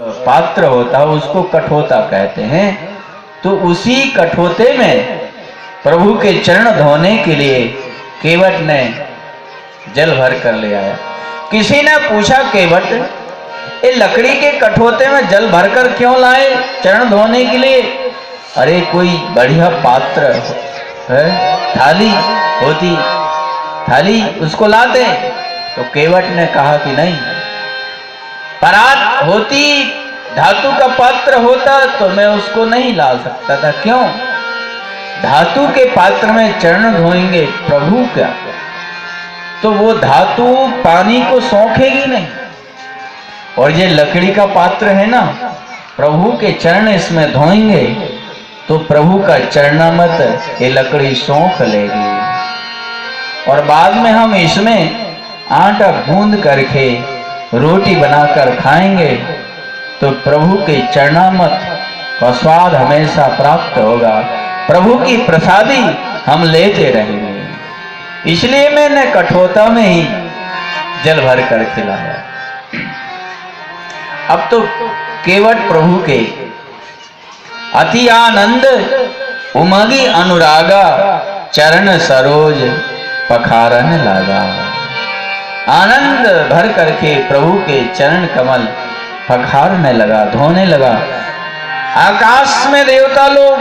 पात्र होता है उसको कठोता कहते हैं। तो उसी कठोते में प्रभु के चरण धोने के लिए केवट ने जल भर कर ले आया। किसी ने पूछा, केवट ये लकड़ी के कठोते में जल भरकर क्यों लाए चरण धोने के लिए? अरे कोई बढ़िया पात्र है, थाली होती, थाली उसको लाते। तो केवट ने कहा कि नहीं, परात होती, धातु का पात्र होता तो मैं उसको नहीं ला सकता था। क्यों? धातु के पात्र में चरण धोएंगे प्रभु क्या, तो वो धातु पानी को सोखेगी नहीं। और ये लकड़ी का पात्र है ना, प्रभु के चरण इसमें धोएंगे तो प्रभु का चरणामृत ये लकड़ी सोख लेगी। और बाद में हम इसमें आटा गूंद करके रोटी बनाकर खाएंगे तो प्रभु के चरणामृत का स्वाद हमेशा प्राप्त होगा। प्रभु की प्रसादी हम लेते रहेंगे। इसलिए मैंने कठोता में ही जल भर कर खिलाया। अब तो केवट प्रभु के अति आनंद उमगी अनुरागा, चरण सरोज पखारन लगा। आनंद भर करके प्रभु के चरण कमल पखारने लगा, धोने लगा। आकाश में देवता लोग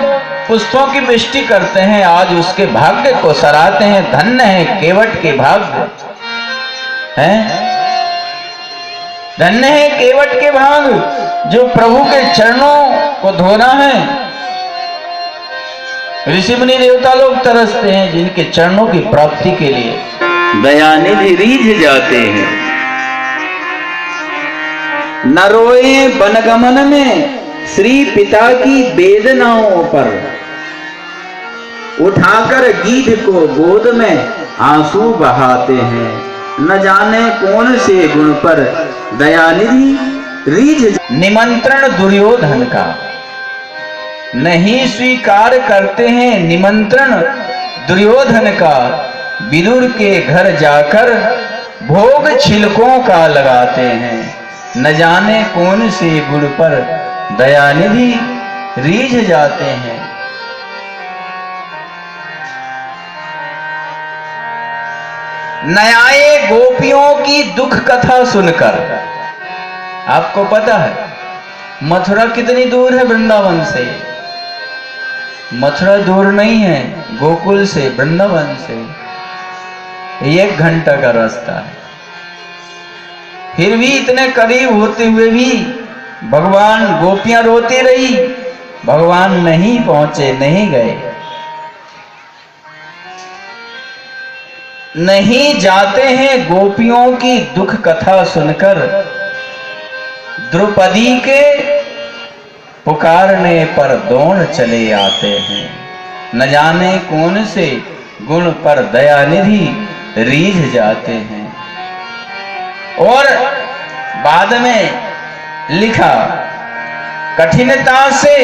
पुष्पों की वृष्टि करते हैं, आज उसके भाग्य को सराहते हैं। धन्य है केवट के भाग्य हैं, धन्य है केवट के भाग जो प्रभु के चरणों को धोना है। ऋषि मुनि देवता लोग तरसते हैं जिनके चरणों की प्राप्ति के लिए दयानिधि रीझ जाते हैं। न रोए वनगमन में श्री पिता की वेदनाओं पर, उठाकर गीध को गोद में आंसू बहाते हैं। न जाने कौन से गुण पर दयानिधि रीझ। निमंत्रण दुर्योधन का नहीं स्वीकार करते हैं, निमंत्रण दुर्योधन का विदुर के घर जाकर भोग छिलकों का लगाते हैं। न जाने कौन से गुण पर दयानिधि रीझ जाते हैं। न आए गोपियों की दुख कथा सुनकर। आपको पता है मथुरा कितनी दूर है वृंदावन से? मथुरा दूर नहीं है, गोकुल से वृंदावन से 1 घंटा का रास्ता है। फिर भी इतने करीब होते हुए भी भगवान, गोपियां रोती रही, भगवान नहीं पहुंचे, नहीं गए, नहीं जाते हैं। गोपियों की दुख कथा सुनकर द्रौपदी के पुकारने पर दौड़ चले आते हैं। न जाने कौन से गुण पर दयानिधि रीझ जाते हैं। और बाद में लिखा, कठिनता से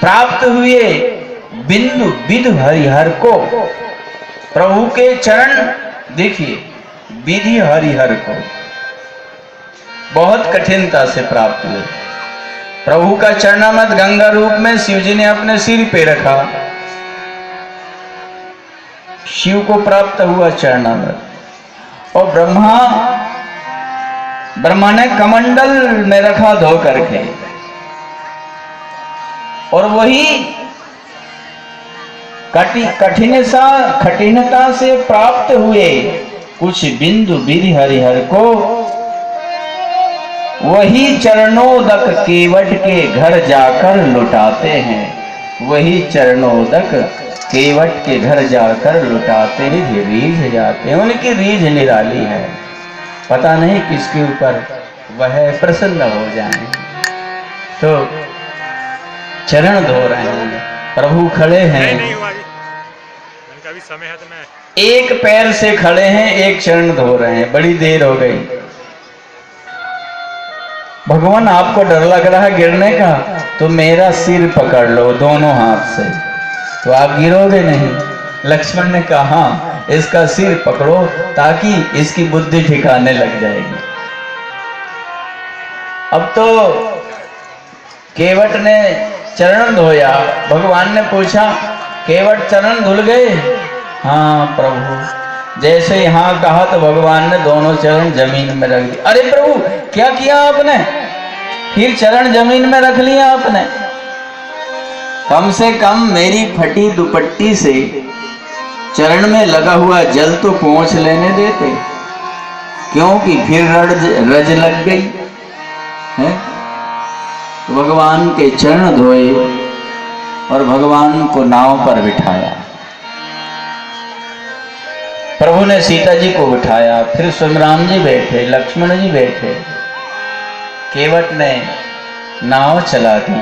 प्राप्त हुए बिंदु विधु हरिहर को, प्रभु के चरण देखिए, विधि हरिहर को बहुत कठिनता से प्राप्त हुए। प्रभु का चरणामृत गंगा रूप में शिव जी ने अपने सिर पे रखा, शिव को प्राप्त हुआ चरणामृत। और ब्रह्मा ने कमंडल में रखा धो करके, और वही कठिनता से प्राप्त हुए कुछ बिंदु विधि हरिहर को वही चरणोदक केवट के घर जाकर लुटाते हैं। वही चरणोदक केवट के घर जाकर लुटाते ही रीझ जाते हैं। उनकी रीझ निराली है, पता नहीं किसके ऊपर वह प्रसन्न हो जाए। तो चरण धो रहे हैं, प्रभु खड़े हैं, भी समय है तो मैं एक पैर से खड़े हैं, एक चरण धो रहे हैं। बड़ी देर हो गई। भगवान आपको डर लग रहा है गिरने का, तो मेरा सिर पकड़ लो दोनों हाथ से, तो आप गिरोगे नहीं। लक्ष्मण ने कहा इसका सिर पकड़ो ताकि इसकी बुद्धि ठिकाने लग जाएगी। अब तो केवट ने चरण धोया। भगवान ने पूछा, केवट चरण धुल गए? हाँ प्रभु। जैसे ही हाँ कहा तो भगवान ने दोनों चरण जमीन में रख दिए। अरे प्रभु क्या किया आपने? फिर चरण जमीन में रख लिया आपने? कम से कम मेरी फटी दुपट्टी से चरण में लगा हुआ जल तो पोंछ लेने देते, क्योंकि फिर रज लग गई है। भगवान के चरण धोए और भगवान को नाव पर बिठाया। प्रभु ने सीता जी को बिठाया, फिर स्वयं राम जी बैठे, लक्ष्मण जी बैठे। केवट ने नाव चला दी।